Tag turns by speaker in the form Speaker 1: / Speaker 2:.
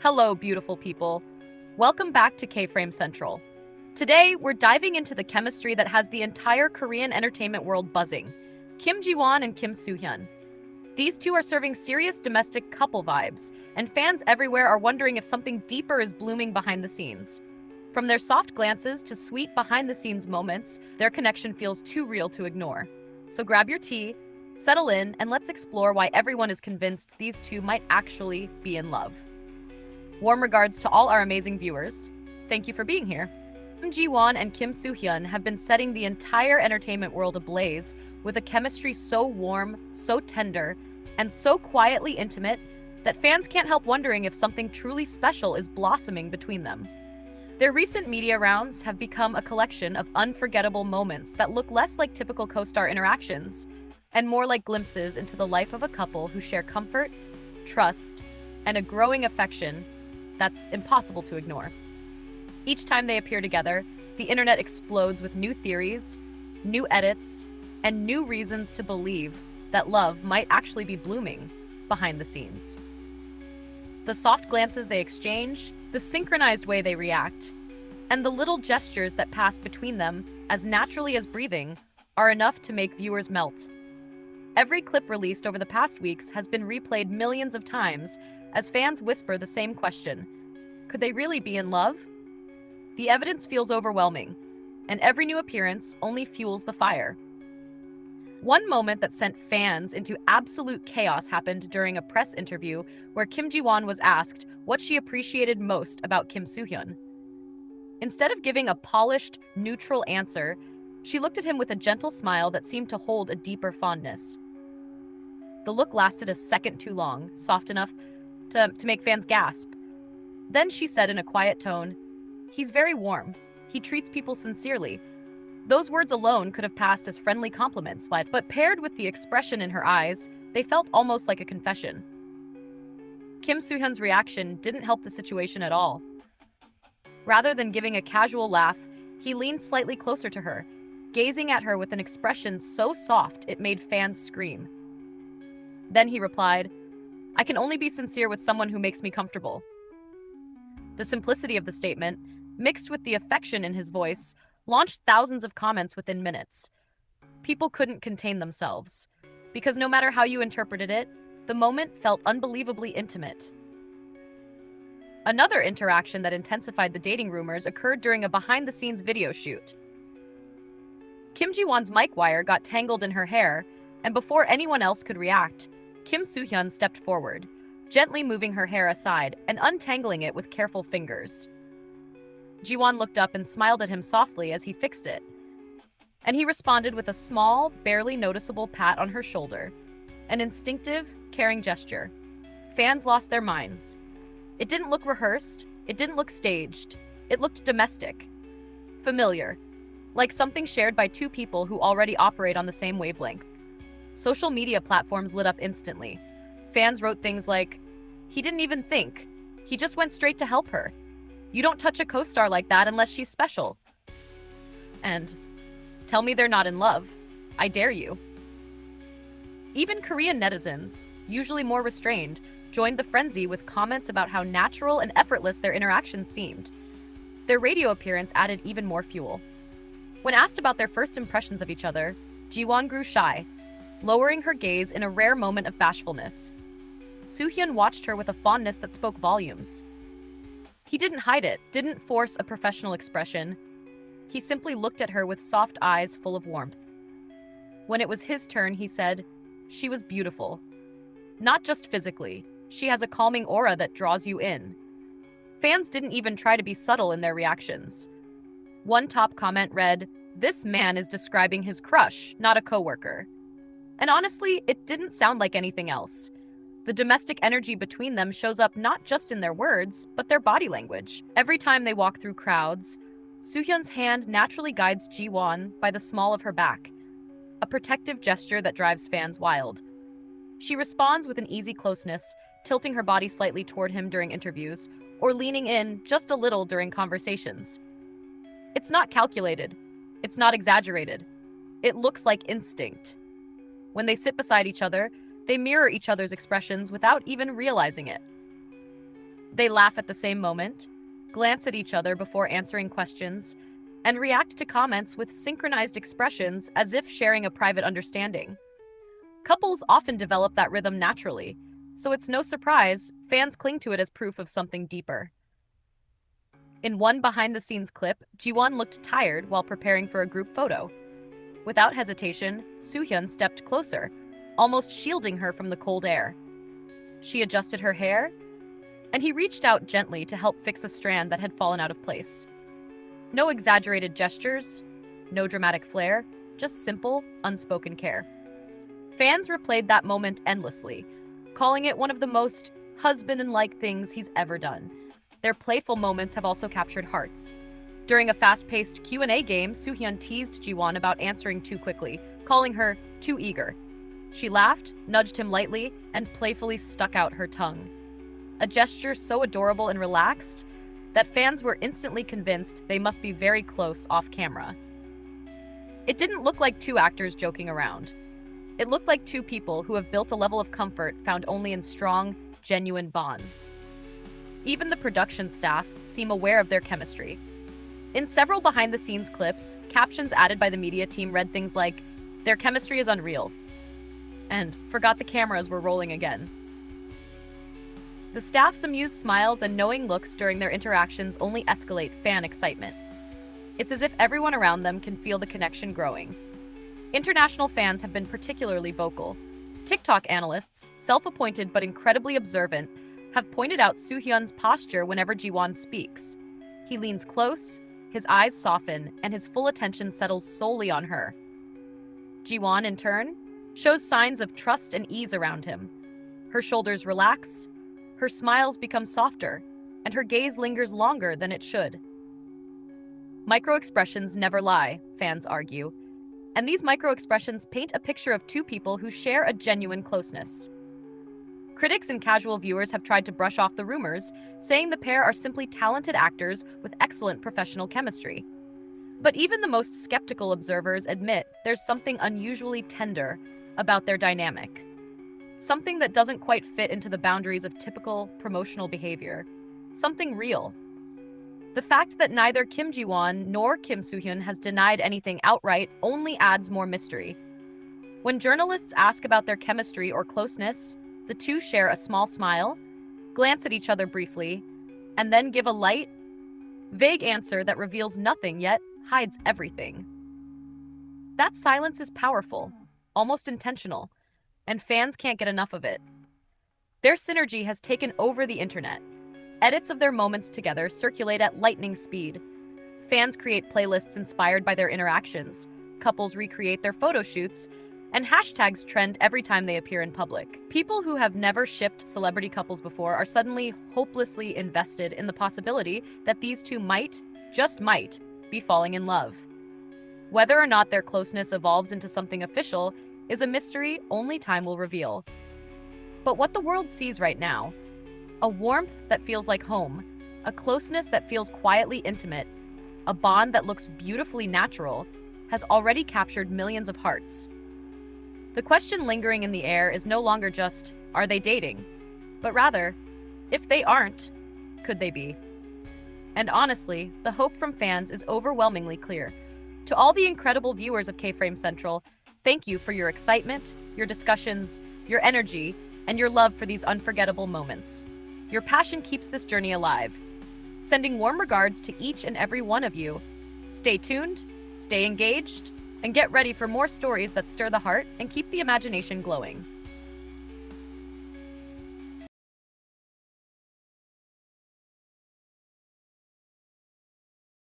Speaker 1: Hello, beautiful people. Welcome back to Kframecentral. Today, we're diving into the chemistry that has the entire Korean entertainment world buzzing. Ji-won and Kim Soo-hyun. These two are serving serious domestic couple vibes, and fans everywhere are wondering if something deeper is blooming behind the scenes. From their soft glances to sweet behind-the-scenes moments, their connection feels too real to ignore. So grab your tea, settle in, and let's explore why everyone is convinced these two might actually be in love. Warm regards to all our amazing viewers. Thank you for being here. Ji-won and Kim Soo-hyun have been setting the entire entertainment world ablaze with a chemistry so warm, so tender, and so quietly intimate that fans can't help wondering if something truly special is blossoming between them. Their recent media rounds have become a collection of unforgettable moments that look less like typical co-star interactions and more like glimpses into the life of a couple who share comfort, trust, and a growing affection that's impossible to ignore. Each time they appear together, the internet explodes with new theories, new edits, and new reasons to believe that love might actually be blooming behind the scenes. The soft glances they exchange, the synchronized way they react, and the little gestures that pass between them as naturally as breathing are enough to make viewers melt. Every clip released over the past weeks has been replayed millions of times as fans whisper the same question: could they really be in love? The evidence feels overwhelming, and every new appearance only fuels the fire. One moment that sent fans into absolute chaos happened during a press interview where Kim Ji-won was asked what she appreciated most about Kim Soo-hyun. Instead of giving a polished, neutral answer, she looked at him with a gentle smile that seemed to hold a deeper fondness. The look lasted a second too long, soft enough to make fans gasp. Then she said in a quiet tone, "He's very warm. He treats people sincerely." Those words alone could have passed as friendly compliments, but paired with the expression in her eyes, they felt almost like a confession. Kim Soo-hyun's reaction didn't help the situation at all. Rather than giving a casual laugh, he leaned slightly closer to her, gazing at her with an expression so soft it made fans scream. Then he replied, "I can only be sincere with someone who makes me comfortable." The simplicity of the statement, mixed with the affection in his voice, launched thousands of comments within minutes. People couldn't contain themselves, because no matter how you interpreted it, the moment felt unbelievably intimate. Another interaction that intensified the dating rumors occurred during a behind-the-scenes video shoot. Kim Ji-won's mic wire got tangled in her hair, and before anyone else could react, Kim Soo-hyun stepped forward, gently moving her hair aside and untangling it with careful fingers. Ji-won looked up and smiled at him softly as he fixed it, and he responded with a small, barely noticeable pat on her shoulder, an instinctive, caring gesture. Fans lost their minds. It didn't look rehearsed, it didn't look staged, it looked domestic, familiar, like something shared by two people who already operate on the same wavelength. Social media platforms lit up instantly. Fans wrote things like, "He didn't even think. He just went straight to help her. You don't touch a co-star like that unless she's special." And, "Tell me they're not in love. I dare you." Even Korean netizens, usually more restrained, joined the frenzy with comments about how natural and effortless their interactions seemed. Their radio appearance added even more fuel. When asked about their first impressions of each other, Ji-won grew shy, lowering her gaze in a rare moment of bashfulness. Soo-hyun watched her with a fondness that spoke volumes. He didn't hide it, didn't force a professional expression. He simply looked at her with soft eyes full of warmth. When it was his turn, he said, "She was beautiful. Not just physically, she has a calming aura that draws you in." Fans didn't even try to be subtle in their reactions. One top comment read, "This man is describing his crush, not a coworker." And honestly, it didn't sound like anything else. The domestic energy between them shows up not just in their words, but their body language. Every time they walk through crowds, Soo-hyun's hand naturally guides Ji-won by the small of her back, a protective gesture that drives fans wild. She responds with an easy closeness, tilting her body slightly toward him during interviews, or leaning in just a little during conversations. It's not calculated. It's not exaggerated. It looks like instinct. When they sit beside each other, they mirror each other's expressions without even realizing it. They laugh at the same moment, glance at each other before answering questions, and react to comments with synchronized expressions as if sharing a private understanding. Couples often develop that rhythm naturally, so it's no surprise fans cling to it as proof of something deeper. In one behind-the-scenes clip, Ji-won looked tired while preparing for a group photo. Without hesitation, Soo-hyun stepped closer, almost shielding her from the cold air. She adjusted her hair, and he reached out gently to help fix a strand that had fallen out of place. No exaggerated gestures, no dramatic flair, just simple, unspoken care. Fans replayed that moment endlessly, calling it one of the most husband-and-like things he's ever done. Their playful moments have also captured hearts. During a fast-paced Q&A game, Soo-hyun teased Ji-won about answering too quickly, calling her too eager. She laughed, nudged him lightly, and playfully stuck out her tongue. A gesture so adorable and relaxed that fans were instantly convinced they must be very close off-camera. It didn't look like two actors joking around. It looked like two people who have built a level of comfort found only in strong, genuine bonds. Even the production staff seem aware of their chemistry. In several behind-the-scenes clips, captions added by the media team read things like, "Their chemistry is unreal," and "Forgot the cameras were rolling again." The staff's amused smiles and knowing looks during their interactions only escalate fan excitement. It's as if everyone around them can feel the connection growing. International fans have been particularly vocal. TikTok analysts, self-appointed but incredibly observant, have pointed out Soo-hyun's posture whenever Ji-won speaks. He leans close, his eyes soften, and his full attention settles solely on her. Ji-won, in turn, shows signs of trust and ease around him. Her shoulders relax, her smiles become softer, and her gaze lingers longer than it should. Micro-expressions never lie, fans argue, and these micro-expressions paint a picture of two people who share a genuine closeness. Critics and casual viewers have tried to brush off the rumors, saying the pair are simply talented actors with excellent professional chemistry. But even the most skeptical observers admit there's something unusually tender about their dynamic. Something that doesn't quite fit into the boundaries of typical promotional behavior. Something real. The fact that neither Kim Ji-won nor Kim Soo-hyun has denied anything outright only adds more mystery. When journalists ask about their chemistry or closeness, the two share a small smile, glance at each other briefly, and then give a light, vague answer that reveals nothing yet hides everything. That silence is powerful, almost intentional, and fans can't get enough of it. Their synergy has taken over the internet. Edits of their moments together circulate at lightning speed. Fans create playlists inspired by their interactions, couples recreate their photo shoots, and hashtags trend every time they appear in public. People who have never shipped celebrity couples before are suddenly hopelessly invested in the possibility that these two might, just might, be falling in love. Whether or not their closeness evolves into something official is a mystery only time will reveal. But what the world sees right now, a warmth that feels like home, a closeness that feels quietly intimate, a bond that looks beautifully natural, has already captured millions of hearts. The question lingering in the air is no longer just, are they dating? But rather, if they aren't, could they be? And honestly, the hope from fans is overwhelmingly clear. To all the incredible viewers of Kframecentral, thank you for your excitement, your discussions, your energy, and your love for these unforgettable moments. Your passion keeps this journey alive. Sending warm regards to each and every one of you. Stay tuned, stay engaged, and get ready for more stories that stir the heart and keep the imagination glowing.